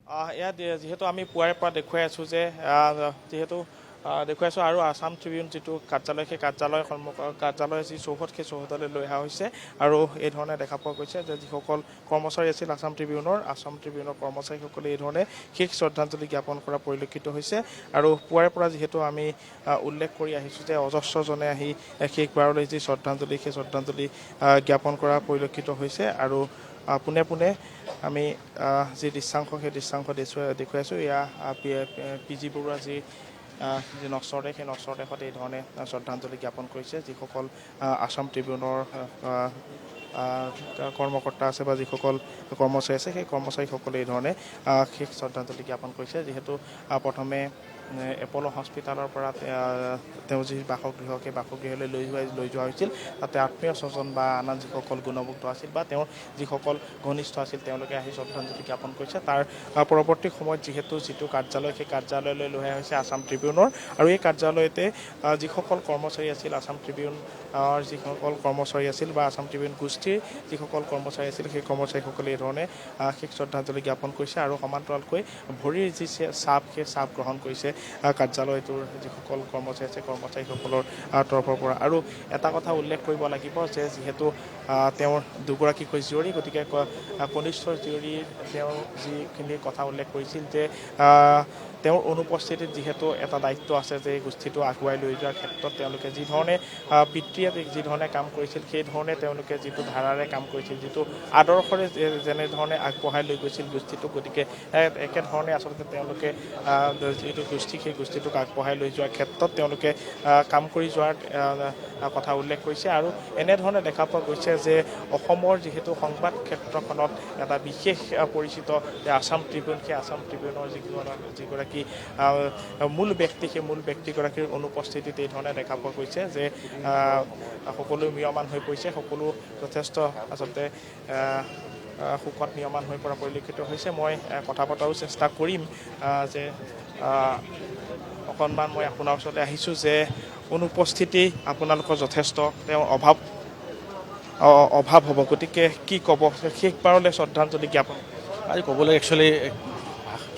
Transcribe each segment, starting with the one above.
ইয়াত যিহেতু আমি পুৱাৰে পৰা দেখুৱাই আছোঁ যে যিহেতু দেখুৱাই আছোঁ আৰু আছাম ট্ৰিবিউন যিটো কাৰ্যালয় সেই কাৰ্যালয় যি চৌহদ সেই চৌহদলৈ লৈ অহা হৈছে আৰু এই ধৰণে দেখা পোৱা গৈছে যে যিসকল কৰ্মচাৰী আছিল আছাম ট্ৰিবিউনৰ কৰ্মচাৰীসকলে এই ধৰণে শেষ শ্ৰদ্ধাঞ্জলি জ্ঞাপন কৰা পৰিলক্ষিত হৈছে আৰু পুৱাৰে পৰা যিহেতু আমি উল্লেখ কৰি আহিছোঁ যে অজস্ৰজনে আহি শেষবাৰলৈ যি শ্ৰদ্ধাঞ্জলি সেই শ্ৰদ্ধাঞ্জলি জ্ঞাপন কৰা পৰিলক্ষিত হৈছে আৰু পোনে পোনে আমি যি দৃশ্যাংশ সেই দৃশ্যাংশ দেখুৱাই আছোঁ এয়া পি জি বৰুৱা যি নক্সৰদেশ সেই নক্সৰদেশত এই ধৰণে শ্ৰদ্ধাঞ্জলি জ্ঞাপন কৰিছে যিসকল আছাম ট্ৰিবিউনৰ কৰ্মকৰ্তা আছে বা যিসকল কৰ্মচাৰী আছে সেই কৰ্মচাৰীসকলে এই ধৰণে শেষ শ্ৰদ্ধাঞ্জলি জ্ঞাপন কৰিছে যিহেতু প্ৰথমে এপ'ল' হস্পিটালৰ পৰা তেওঁ যি বাসগৃহ সেই বাসগৃহলৈ লৈ যোৱা হৈছিল তাতে আত্মীয় স্বজন বা আন যিসকল গুণভুক্ত আছিল বা তেওঁৰ যিসকল ঘনিষ্ঠ আছিল তেওঁলোকে আহি শ্ৰদ্ধাঞ্জলি জ্ঞাপন কৰিছে তাৰ পৰৱৰ্তী সময়ত যিটো কাৰ্যালয় সেই কাৰ্যালয়লৈ লৈ অহা হৈছে আছাম ট্ৰিবিউনৰ আৰু এই কাৰ্যালয়তে যিসকল কৰ্মচাৰী আছিল আছাম ট্ৰিবিউনৰ যিসকল কৰ্মচাৰী আছিল বা আছাম ট্ৰিবিউন গোষ্ঠীৰ যিসকল কৰ্মচাৰী আছিল সেই কৰ্মচাৰীসকলে এই ধৰণে শেষ শ্ৰদ্ধাঞ্জলি জ্ঞাপন কৰিছে আৰু সমান্তৰালকৈ ভৰিৰ যি চাপ সেই চাপ গ্ৰহণ কৰিছে কাৰ্যালয়টোৰ যিসকল কৰ্মচাৰী আছে কৰ্মচাৰীসকলৰ তৰফৰ পৰা আৰু এটা কথা উল্লেখ কৰিব লাগিব যে যিহেতু তেওঁৰ দুগৰাকীকৈ জীয়ৰী গতিকে কনিষ্ঠ জীয়ৰীৰ তেওঁ যিখিনি কথা উল্লেখ কৰিছিল যে তেওঁৰ অনুপস্থিতিত যিহেতু এটা দায়িত্ব আছে যে এই গোষ্ঠীটো আগুৱাই লৈ যোৱাৰ ক্ষেত্ৰত তেওঁলোকে যি ধৰণে পিতৃয়ে যি ধৰণে কাম কৰিছিল সেই ধৰণে তেওঁলোকে যিটো ধাৰাৰে কাম কৰিছিল যিটো আদৰ্শৰে যেনেধৰণে আগবঢ়াই লৈ গৈছিল গোষ্ঠীটোক গতিকে একেধৰণে আচলতে তেওঁলোকে যিটো গোষ্ঠী সেই গোষ্ঠীটোক আগবঢ়াই লৈ যোৱাৰ ক্ষেত্ৰত তেওঁলোকে কাম কৰি যোৱাৰ কথা উল্লেখ কৰিছে আৰু এনেধৰণে দেখা পোৱা গৈছে যে অসমৰ যিহেতু সংবাদ ক্ষেত্ৰখনত এটা বিশেষ পৰিচিত যে আছাম ট্ৰিবিউন সেই আছাম ট্ৰিবিউনৰ যিগৰাকী মূল ব্যক্তি সেই মূল ব্যক্তিগৰাকীৰ অনুপস্থিতিত এই ধৰণে দেখা পোৱা গৈছে যে সকলো ম্ৰিয়মান হৈ পৰিছে সকলো যথেষ্ট আচলতে শোকত ম্ৰিয়মান হৈ পৰা পৰিলক্ষিত হৈছে মই কথা পতাৰো চেষ্টা কৰিম যে অকণমান মই আপোনাৰ ওচৰলৈ আহিছোঁ যে অনুপস্থিতি আপোনালোকৰ যথেষ্ট তেওঁৰ অভাৱ হ'ব গতিকে কি ক'ব শেষবাৰলৈ শ্ৰদ্ধাঞ্জলি জ্ঞাপন আজি ক'বলৈ একচুৱেলি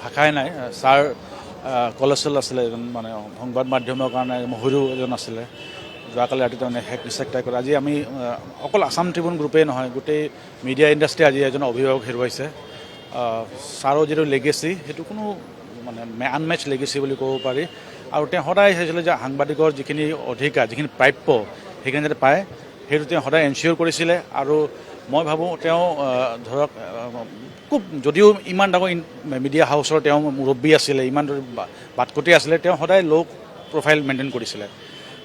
ভাষাই নাই ছাৰ কলেচল আছিলে এজন মানে সংবাদ মাধ্যমৰ কাৰণে মহুৰো এজন আছিলে যোৱাকালি ৰাতি তাৰমানে শেষ নিশ্চয় ত্যাগ কৰে আজি আমি অকল আছাম ট্ৰিবিউন গ্ৰুপেই নহয় গোটেই মিডিয়া ইণ্ডাষ্ট্ৰী আজি এজন অভিভাৱক হেৰুৱাইছে ছাৰৰ যিটো লেগেচি সেইটো কোনো মানে আনমেচ লেগেচি বুলি ক'ব পাৰি আৰু তেওঁ সদায় চাইছিলে যে সাংবাদিকৰ যিখিনি অধিকাৰ যিখিনি প্ৰাপ্য সেইখিনি যাতে পায় সেইটো তেওঁ সদায় এনচিয়'ৰ কৰিছিলে আৰু মই ভাবোঁ তেওঁ ধৰক খুব যদিও ইমান ডাঙৰ মিডিয়া হাউচৰ তেওঁ মুৰব্বী আছিলে ইমান বাটকটি আছিলে তেওঁ সদায় ল' প্ৰফাইল মেইনটেইন কৰিছিলে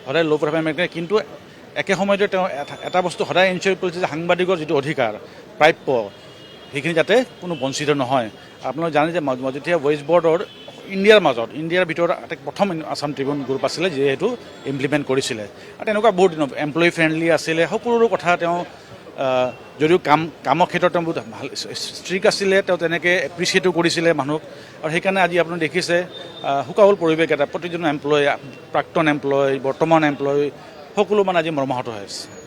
সদায় ল' প্ৰফাইল মেইনটেইন কিন্তু একে সময়তে তেওঁ এটা বস্তু সদায় এনচিয়'ৰ কৰিছে যে সাংবাদিকৰ যিটো অধিকাৰ প্ৰাপ্য সেইখিনি যাতে কোনো বঞ্চিত নহয় আপোনালোকে জানে যে যেতিয়া ৱেষ্ট বৰ্ডৰ ইণ্ডিয়াৰ ভিতৰত প্ৰথম আছাম ট্ৰিবিউন গ্ৰুপ আছিলে যিহেতু ইমপ্লিমেণ্ট কৰিছিলে আৰু তেনেকুৱা বহুত এমপ্লয়ী ফ্ৰেণ্ডলি আছিলে সকলো কথা তেওঁ যদিও কামৰ ক্ষেত্ৰত তেওঁ বহুত ভাল ষ্ট্ৰিক আছিলে তেওঁ তেনেকৈ এপ্ৰিচিয়েটো কৰিছিলে মানুহক আৰু সেইকাৰণে আজি আপুনি দেখিছে শোকাবল পৰিৱেশ এটা প্ৰতিজন এমপ্লয়ী প্ৰাক্তন এমপ্লয়ী বৰ্তমান এমপ্লয়ী সকলো মানে আজি মৰ্মাহত হৈ আছে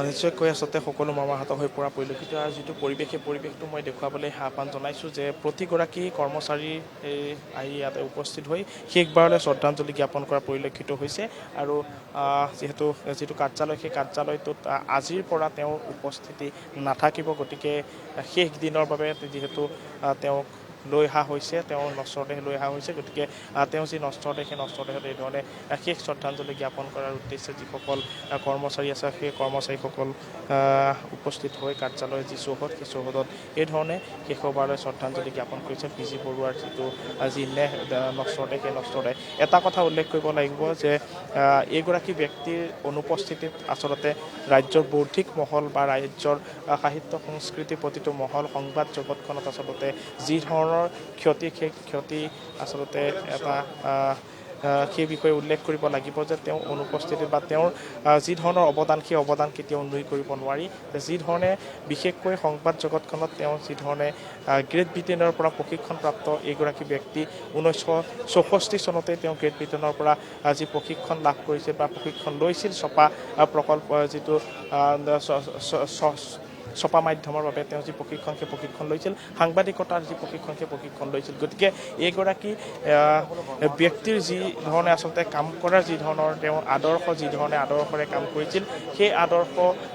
নিশ্চয়কৈ আচলতে সকলো মৰ্মাহত হৈ পৰা পৰিলক্ষিত আৰু যিটো পৰিৱেশ সেই পৰিৱেশটো মই দেখুৱাবলৈ আহ্বান জনাইছোঁ যে প্ৰতিগৰাকী কৰ্মচাৰী আহি ইয়াতে উপস্থিত হৈ শেষবাৰলৈ শ্ৰদ্ধাঞ্জলি জ্ঞাপন কৰা পৰিলক্ষিত হৈছে আৰু যিটো কাৰ্যালয় সেই কাৰ্যালয়টোত আজিৰ পৰা তেওঁৰ উপস্থিতি নাথাকিব গতিকে শেষ দিনৰ বাবে যিহেতু তেওঁক লৈ অহা হৈছে তেওঁৰ নশ্ৰদেহ লৈ অহা হৈছে গতিকে তেওঁ যি নশ্ৰদেহ সেই নশ্ৰদেহত এই ধৰণে শেষ শ্ৰদ্ধাঞ্জলি জ্ঞাপন কৰাৰ উদ্দেশ্যে যিসকল কৰ্মচাৰী আছে সেই কৰ্মচাৰীসকল উপস্থিত হৈ কাৰ্যালয়ৰ যি চৌহদ সেই চৌহদত এই ধৰণে শেষবাৰলৈ শ্ৰদ্ধাঞ্জলি জ্ঞাপন কৰিছে পি জি বৰুৱাৰ যি নশ্ৰদেহ সেই নশ্ৰদেহ এটা কথা উল্লেখ কৰিব লাগিব যে এইগৰাকী ব্যক্তিৰ অনুপস্থিতিত আচলতে ৰাজ্যৰ বৌদ্ধিক মহল বা ৰাজ্যৰ সাহিত্য সংস্কৃতিৰ প্ৰতিটো মহল সংবাদ জগতখনত আচলতে যি ধৰণৰ ক্ষতি সেই ক্ষতি আচলতে এটা সেই বিষয়ে উল্লেখ কৰিব লাগিব যে তেওঁ অনুপস্থিতিত বা তেওঁৰ যি ধৰণৰ অৱদান সেই অৱদান কেতিয়াও নুই কৰিব নোৱাৰি যি ধৰণে বিশেষকৈ সংবাদ জগতখনত তেওঁ যি ধৰণে গ্ৰেট ব্ৰিটেইনৰ পৰা প্ৰশিক্ষণপ্ৰাপ্ত এইগৰাকী ব্যক্তি 1964 চনতে তেওঁ গ্ৰেট ব্ৰিটেইনৰ পৰা যি প্ৰশিক্ষণ লাভ কৰিছিল বা প্ৰশিক্ষণ লৈছিল ছপা প্ৰকল্প যিটো ছপা মাধ্যমৰ বাবে তেওঁ যি প্ৰশিক্ষণ সেই প্ৰশিক্ষণ লৈছিল সাংবাদিকতাৰ যি প্ৰশিক্ষণ সেই প্ৰশিক্ষণ লৈছিল গতিকে এইগৰাকী ব্যক্তিৰ যি ধৰণে আচলতে কাম কৰাৰ যি ধৰণৰ তেওঁ আদৰ্শ যি ধৰণে আদৰ্শৰে কাম কৰিছিল সেই আদৰ্শ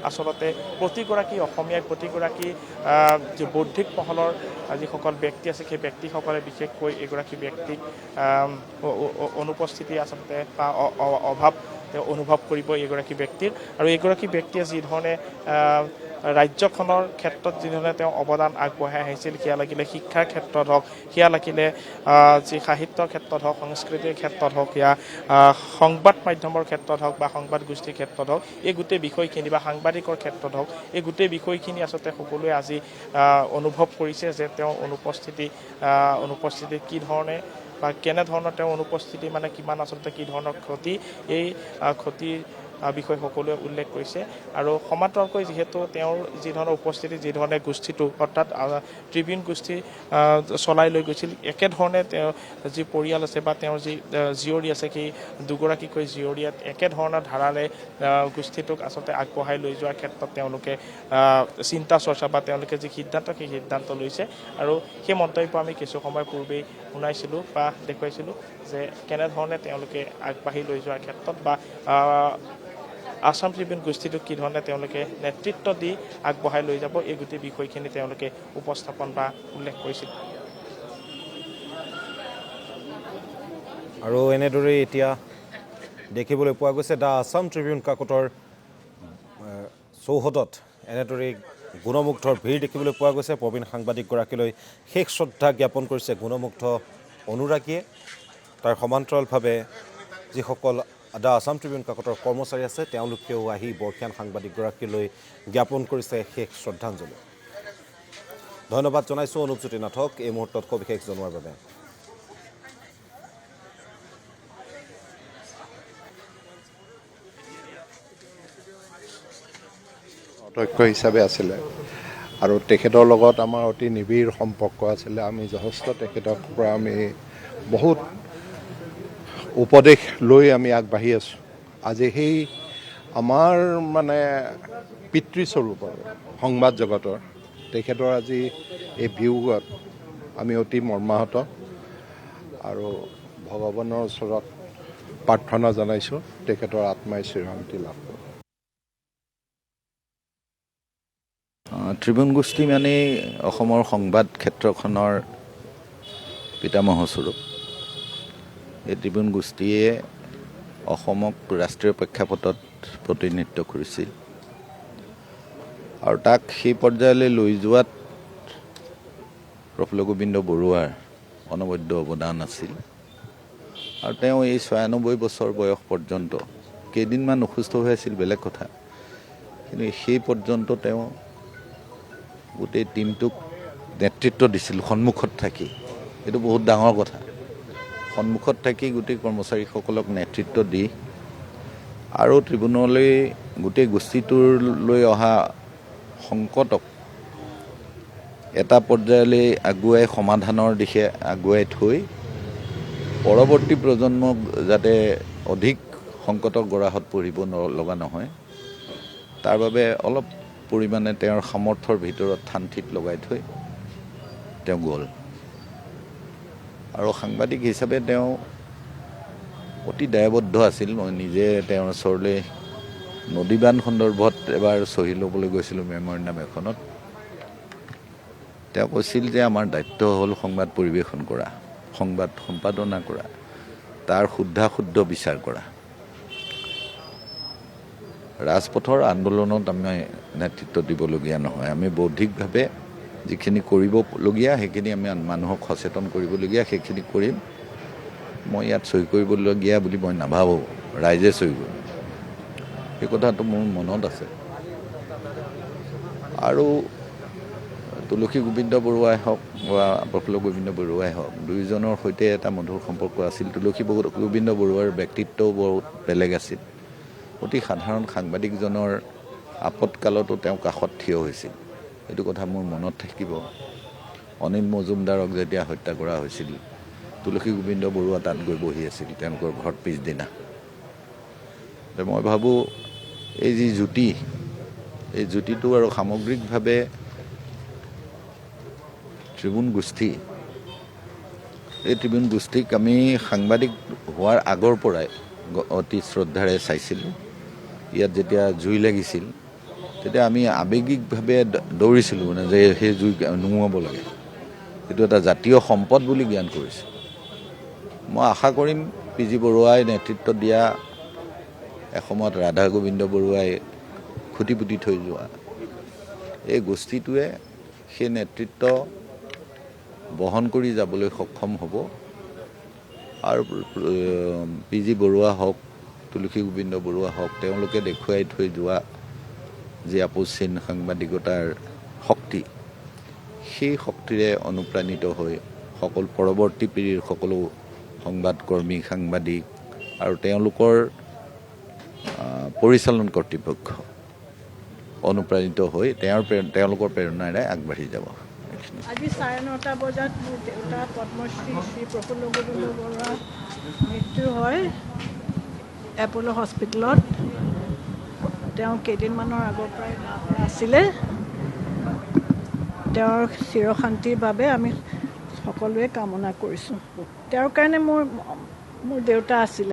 আচলতে প্ৰতিগৰাকী অসমীয়াই প্ৰতিগৰাকী যি বৌদ্ধিক মহলৰ যিসকল ব্যক্তি আছে সেই ব্যক্তিসকলে বিশেষকৈ এইগৰাকী ব্যক্তিক অনুপস্থিতি আচলতে বা অভাৱ তেওঁ অনুভৱ কৰিব এইগৰাকী ব্যক্তিৰ আৰু এইগৰাকী ব্যক্তিয়ে যি ধৰণে ৰাজ্যখনৰ ক্ষেত্ৰত যিধৰণে তেওঁ অৱদান আগবঢ়াই আহিছিল সেয়া লাগিলে শিক্ষাৰ ক্ষেত্ৰত হওক সেয়া লাগিলে যি সাহিত্যৰ ক্ষেত্ৰত হওক সংস্কৃতিৰ ক্ষেত্ৰত হওক সেয়া সংবাদ মাধ্যমৰ ক্ষেত্ৰত হওক বা সংবাদ গোষ্ঠীৰ ক্ষেত্ৰত হওক এই গোটেই বিষয়খিনি বা সাংবাদিকৰ ক্ষেত্ৰত হওক এই গোটেই বিষয়খিনি আচলতে সকলোৱে আজি অনুভৱ কৰিছে যে তেওঁ অনুপস্থিতি কি ধৰণে বা কেনেধৰণৰ তেওঁ অনুপস্থিতি মানে কিমান আচলতে কি ধৰণৰ ক্ষতি এই ক্ষতিৰ বিষয়ে সকলোৱে উল্লেখ কৰিছে আৰু সমান্তৰালকৈ যিহেতু তেওঁৰ যি ধৰণৰ উপস্থিতি যি ধৰণে গোষ্ঠীটো অৰ্থাৎ ট্ৰিবিউন গোষ্ঠী চলাই লৈ গৈছিল একেধৰণে তেওঁ যি পৰিয়াল আছে বা তেওঁৰ যি জীয়ৰী আছে সেই দুগৰাকীকৈ জীয়ৰীয়াত একেধৰণৰ ধাৰাৰে গোষ্ঠীটোক আচলতে আগবঢ়াই লৈ যোৱাৰ ক্ষেত্ৰত তেওঁলোকে চিন্তা চৰ্চা বা তেওঁলোকে যি সিদ্ধান্ত সেই সিদ্ধান্ত লৈছে আৰু সেই মন্তব্য আমি কিছু সময় পূৰ্বেই শুনাইছিলোঁ বা দেখুৱাইছিলোঁ যে কেনেধৰণে তেওঁলোকে আগবাঢ়ি লৈ যোৱাৰ ক্ষেত্ৰত বা আছাম ট্ৰিবিউন গোষ্ঠীটোক কি ধৰণে তেওঁলোকে নেতৃত্ব দি আগবঢ়াই লৈ যাব এই গোটেই বিষয়খিনি তেওঁলোকে উপস্থাপন বা উল্লেখ কৰিছিল আৰু এনেদৰে এতিয়া দেখিবলৈ পোৱা গৈছে দ্য আছাম ট্ৰিবিউন কাকতৰ চৌহদত এনেদৰে গুণমুগ্ধৰ ভিৰ দেখিবলৈ পোৱা গৈছে প্ৰবীণ সাংবাদিকগৰাকীলৈ শেষ শ্ৰদ্ধা জ্ঞাপন কৰিছে গুণমুগ্ধ অনুৰাগীয়ে তাৰ সমান্তৰালভাৱে যিসকল দ্য আছাম ট্ৰিবিউন কাকতৰ কৰ্মচাৰী আছে তেওঁলোকেও আহি বৰ্ষীয়ান সাংবাদিকগৰাকীলৈ জ্ঞাপন কৰিছে শেষ শ্ৰদ্ধাঞ্জলি ধন্যবাদ জনাইছোঁ অনুপজ্যোতি নাথক এই মুহূৰ্তত সবিশেষ জনোৱাৰ বাবে অধ্যক্ষ হিচাপে আছিলে আৰু তেখেতৰ লগত আমাৰ অতি নিবিড় সম্পৰ্ক আছিলে আমি যথেষ্ট তেখেতৰ পৰা আমি বহুত উপদেশ লৈ আমি আগবাঢ়ি আছোঁ আজি সেই আমাৰ মানে পিতৃস্বৰূপ সংবাদ জগতৰ তেখেতৰ আজি এই বিয়োগত আমি অতি মৰ্মাহত আৰু ভগৱানৰ ওচৰত প্ৰাৰ্থনা জনাইছোঁ তেখেতৰ আত্মাই চিৰশান্তি লাভ কৰক ট্ৰিবিউন গোষ্ঠী মানে অসমৰ সংবাদ ক্ষেত্ৰখনৰ পিতামহস্বৰূপ এই ট্ৰিবিউন গোষ্ঠীয়ে অসমক ৰাষ্ট্ৰীয় প্ৰেক্ষাপটত প্ৰতিনিধিত্ব কৰিছিল আৰু তাক সেই পৰ্যায়লৈ লৈ যোৱাত প্ৰফুল্ল গোবিন্দ বৰুৱাৰ অনবদ্য অৱদান আছিল আৰু তেওঁ এই ৯৬ বছৰ বয়স পৰ্যন্ত কেইদিনমান অসুস্থ হৈ আছিল বেলেগ কথা কিন্তু সেই পৰ্যন্ত তেওঁ গোটেই টিমটোক নেতৃত্ব দিছিল সন্মুখত থাকি এইটো বহুত ডাঙৰ কথা সন্মুখত থাকি গোটেই কৰ্মচাৰীসকলক নেতৃত্ব দি আৰু ট্ৰিবিউনলৈ গোটেই গোষ্ঠীটোলৈ অহা সংকটক এটা পৰ্যায়লৈ আগুৱাই সমাধানৰ দিশে আগুৱাই থৈ পৰৱৰ্তী প্ৰজন্মক যাতে অধিক সংকটৰ গৰাহত পৰিব লগা নহয় তাৰ বাবে অলপ পৰিমাণে তেওঁৰ সামৰ্থ্যৰ ভিতৰত থান ঠিক লগাই থৈ তেওঁ গ'ল আৰু সাংবাদিক হিচাপে তেওঁ অতি দায়বদ্ধ আছিল মই নিজে তেওঁৰ ওচৰলৈ নদীবান সন্দৰ্ভত এবাৰ চহী ল'বলৈ গৈছিলোঁ মেমৰিণ্ডাম এখনত তেওঁ কৈছিল যে আমাৰ দায়িত্ব হ'ল সংবাদ পৰিৱেশন কৰা সংবাদ সম্পাদনা কৰা তাৰ শুদ্ধ বিচাৰ কৰা ৰাজপথৰ আন্দোলনত আমি নেতৃত্ব দিবলগীয়া নহয় আমি বৌদ্ধিকভাৱে যিখিনি কৰিবলগীয়া সেইখিনি আমি মানুহক সচেতন কৰিবলগীয়া সেইখিনি কৰিম মই ইয়াত চহী কৰিবলগীয়া বুলি মই নাভাবোঁ ৰাইজে চহী কৰিব এই কথাটো মোৰ মনত আছে আৰু তুলসী গোবিন্দ বৰুৱাই হওক বা প্ৰফুল্ল গোবিন্দ বৰুৱাই হওক দুয়োজনৰ সৈতে এটা মধুৰ সম্পৰ্ক আছিল তুলসী গোবিন্দ বৰুৱাৰ ব্যক্তিত্বও বহুত বেলেগ আছিল অতি সাধাৰণ সাংবাদিকজনৰ আপদকালতো তেওঁ কাষত থিয় হৈছিল এইটো কথা মোৰ মনত থাকিব অনিল মজুমদাৰক যেতিয়া হত্যা কৰা হৈছিল তুলসী গোবিন্দ বৰুৱা তাত গৈ বহি আছিল তেওঁলোকৰ ঘৰত পিছদিনা মই ভাবোঁ এই যি জ্যোতি এই জুতিটো আৰু সামগ্ৰিকভাৱে ত্ৰিভুৱন গোষ্ঠী, এই ত্ৰিভুৱন গোষ্ঠীক আমি সাংবাদিক হোৱাৰ আগৰ পৰাই অতি শ্ৰদ্ধাৰে চাইছিলোঁ। ইয়াত যেতিয়া জুই লাগিছিল তেতিয়া আমি আৱেগিকভাৱে দৌৰিছিলোঁ, মানে যে সেই জুই নুমুৱাব লাগে, এইটো এটা জাতীয় সম্পদ বুলি জ্ঞান কৰিছোঁ। মই আশা কৰিম পি.জি. বৰুৱাই নেতৃত্ব দিয়া এসময়ত ৰাধা গোবিন্দ বৰুৱাই খুটি পুতি থৈ যোৱা এই গোষ্ঠীটোৱে সেই নেতৃত্ব বহন কৰি যাবলৈ সক্ষম হ'ব। আৰু পি.জি. বৰুৱা হওক, তুলসী গোবিন্দ বৰুৱা হওক, তেওঁলোকে দেখুৱাই থৈ যোৱা যি আপোচহীন সাংবাদিকতাৰ শক্তি, সেই শক্তিৰে অনুপ্ৰাণিত হৈ সকলো পৰৱৰ্তী পিঢ়িৰ সকলো সংবাদকৰ্মী, সাংবাদিক আৰু তেওঁলোকৰ পৰিচালন কৰ্তৃপক্ষ অনুপ্ৰাণিত হৈ তেওঁলোকৰ প্ৰেৰণাৰে আগবাঢ়ি যাব। আজি 9:30 বজাত মোৰ দেউতা পদ্মশ্ৰী শ্ৰী প্ৰফুল্ল গোবিন্দ বৰুৱাৰ মৃত্যু হয় এপ'ল' হস্পিটেলত। তেওঁ কেইদিনমানৰ আগৰ পৰাই আছিলে। তেওঁৰ চিৰশান্তিৰ বাবে আমি সকলোৱে কামনা কৰিছোঁ। তেওঁৰ কাৰণে মোৰ দেউতা আছিলে।